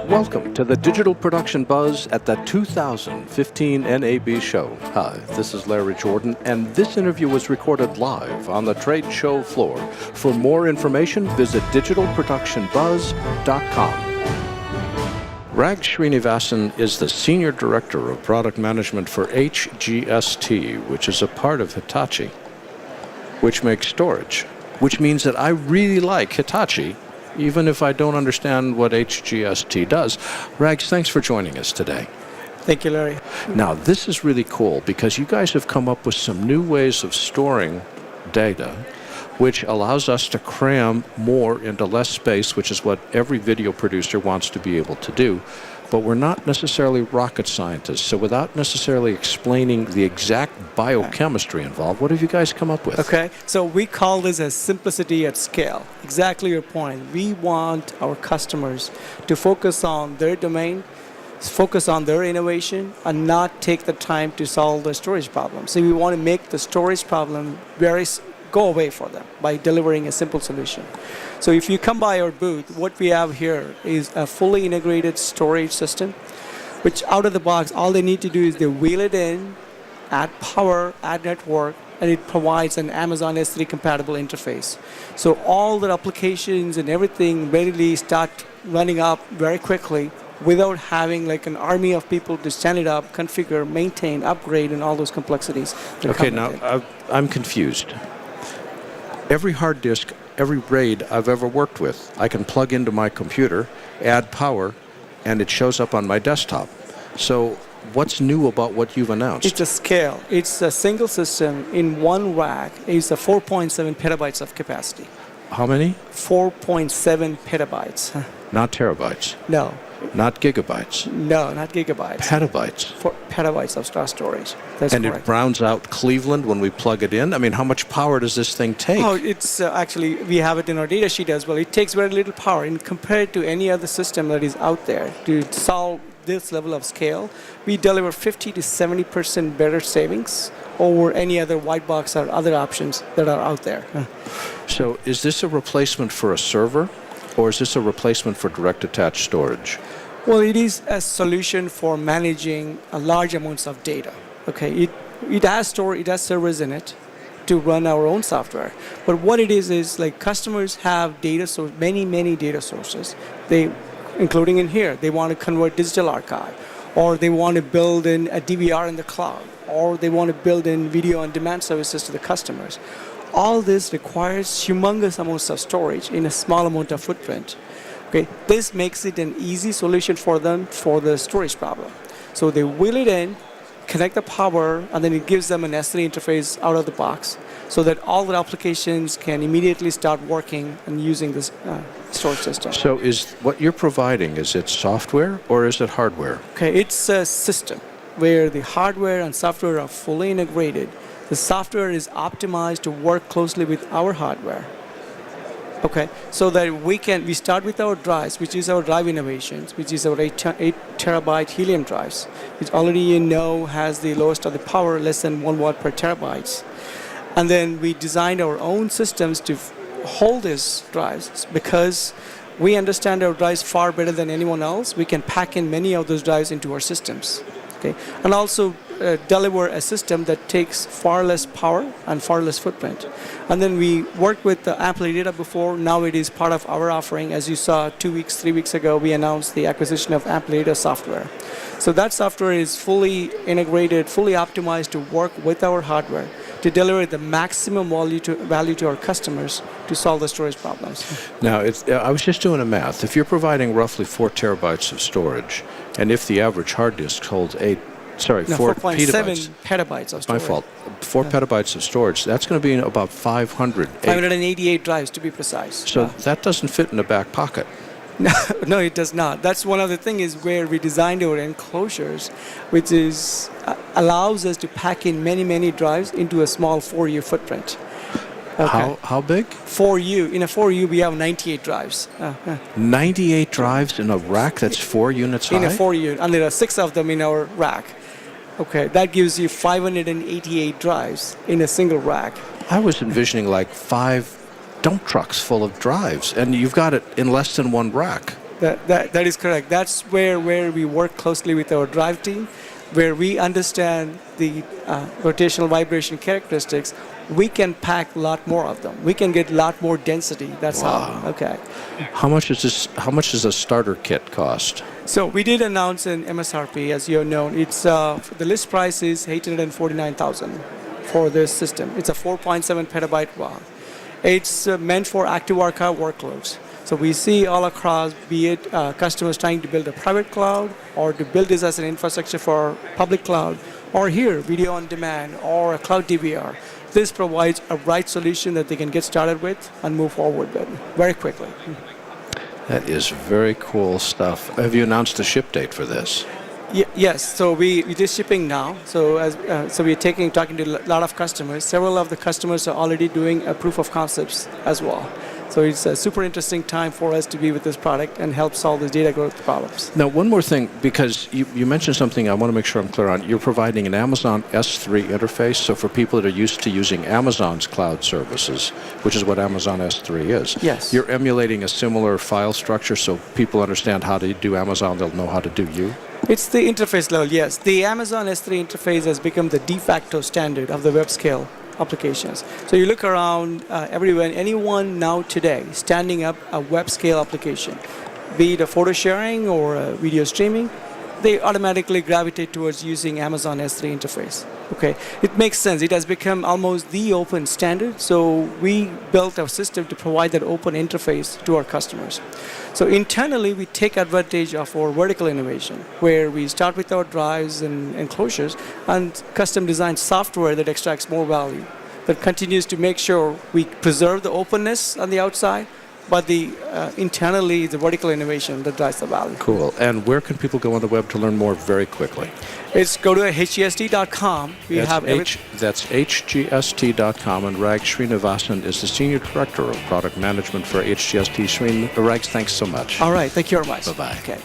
Welcome to the Digital Production Buzz at the 2015 NAB Show. Hi, this is Larry Jordan, and this interview was recorded live on the trade show floor. For more information, visit digitalproductionbuzz.com. Rag Srinivasan is the Senior Director of Product Management for HGST, which is a part of Hitachi, which makes storage, which means that I really like Hitachi, even if I don't understand what HGST does. Rags, thanks for joining us today. Thank you, Larry. Now, this is really cool because you guys have come up with some new ways of storing data, which allows us to cram more into less space, which is what every video producer wants to be able to do. But we're not necessarily rocket scientists, so without necessarily explaining the exact biochemistry involved, what have you guys come up with? Okay, so we call this as simplicity at scale. Exactly your point. We want our customers to focus on their domain, focus on their innovation, and not take the time to solve the storage problem. So we want to make the storage problem go away for them by delivering a simple solution. So if you come by our booth, what we have here is a fully integrated storage system, which out of the box, all they need to do is they wheel it in, add power, add network, and it provides an Amazon S3 compatible interface. So all the applications and everything readily start running up very quickly without having like an army of people to stand it up, configure, maintain, upgrade, and all those complexities. Okay, now I'm confused. Every hard disk, every RAID I've ever worked with, I can plug into my computer, add power, and it shows up on my desktop. So what's new about what you've announced? It's a scale. It's a single system in one rack. It's a 4.7 petabytes of capacity. How many? 4.7 petabytes. Not terabytes. No. Not gigabytes. No, not gigabytes. Petabytes. 4 petabytes of storage. That's and correct. It browns out Cleveland when we plug it in? I mean, how much power does this thing take? Oh, it's actually, we have it in our data sheet as well. It takes very little power and compared to any other system that is out there to solve this level of scale. We deliver 50 to 70% better savings over any other white box or other options that are out there. So is this a replacement for a server, or is this a replacement for direct attached storage? Well, it is a solution for managing large amounts of data. Okay, it has servers in it to run our own software. But what it is like customers have data, so many data sources. Including in here, they want to convert digital archive, or they want to build in a DVR in the cloud, or they want to build in video on demand services to the customers. All this requires humongous amounts of storage in a small amount of footprint. Okay, this makes it an easy solution for them for the storage problem. So they wheel it in, connect the power, and then it gives them an S3 interface out of the box so that all the applications can immediately start working and using this storage system. So is what you're providing, is it software or is it hardware? Okay, it's a system where the hardware and software are fully integrated. The software is optimized to work closely with our hardware. Okay, so that we start with our drives, which is our drive innovations, which is our 8 terabyte helium drives, which already has the lowest of the power, less than 1 watt per terabytes. And then we designed our own systems to hold these drives because we understand our drives far better than anyone else. We can pack in many of those drives into our systems. Okay, and also deliver a system that takes far less power and far less footprint. And then we worked with the Amplitude before. Now it is part of our offering. As you saw 3 weeks ago, we announced the acquisition of Amplitude software. So that software is fully integrated, fully optimized to work with our hardware to deliver the maximum value to our customers to solve the storage problems. Now, I was just doing the math. If you're providing roughly 4 terabytes of storage, and if the average hard disk holds 4 petabytes. petabytes of storage. My fault. 4 petabytes of storage. That's going to be about 588 drives to be precise. So that doesn't fit in the back pocket. No, it does not. That's one of the things where we designed our enclosures, which is allows us to pack in many drives into a small 4U footprint. Okay. How big? 4U. In a 4U, we have 98 drives. 98 drives in a rack that's 4 units high? In a 4U, and there are 6 of them in our rack. Okay, that gives you 588 drives in a single rack. I was envisioning like 5 dump trucks full of drives, and you've got it in less than one rack. That is correct. That's where we work closely with our drive team, where we understand the rotational vibration characteristics. We can pack a lot more of them. We can get a lot more density. That's Wow. how. Okay. How much is this? How much does a starter kit cost? So we did announce an MSRP, as you know. It's the list price is $849,000 for this system. It's a 4.7 petabyte raw. It's meant for active archive workloads. So we see all across, be it customers trying to build a private cloud or to build this as an infrastructure for public cloud, or here, video on demand or a cloud DVR. This provides a right solution that they can get started with and move forward with very quickly. That is very cool stuff. Have you announced the ship date for this? Yes, so we just shipping now. So so we're talking to a lot of customers. Several of the customers are already doing a proof of concepts as well. So it's a super interesting time for us to be with this product and help solve the data growth problems. Now, one more thing, because you mentioned something I want to make sure I'm clear on. You're providing an Amazon S3 interface, so for people that are used to using Amazon's cloud services, which is what Amazon S3 is. Yes. You're emulating a similar file structure so people understand how to do Amazon, they'll know how to do you? It's the interface level, yes. The Amazon S3 interface has become the de facto standard of the web scale applications. So you look around everywhere, anyone now today standing up a web scale application, be it a photo sharing or a video streaming, they automatically gravitate towards using Amazon S3 interface. Okay, it makes sense. It has become almost the open standard. So we built our system to provide that open interface to our customers. So internally, we take advantage of our vertical innovation, where we start with our drives and enclosures and custom design software that extracts more value, that continues to make sure we preserve the openness on the outside, but internally, the vertical innovation that drives the value. Cool. And where can people go on the web to learn more very quickly? It's go to HGST.com. That's HGST.com, and Rag Srinivasan is the Senior Director of Product Management for HGST. Rag, thanks so much. All right. Thank you very much. Bye-bye. Okay.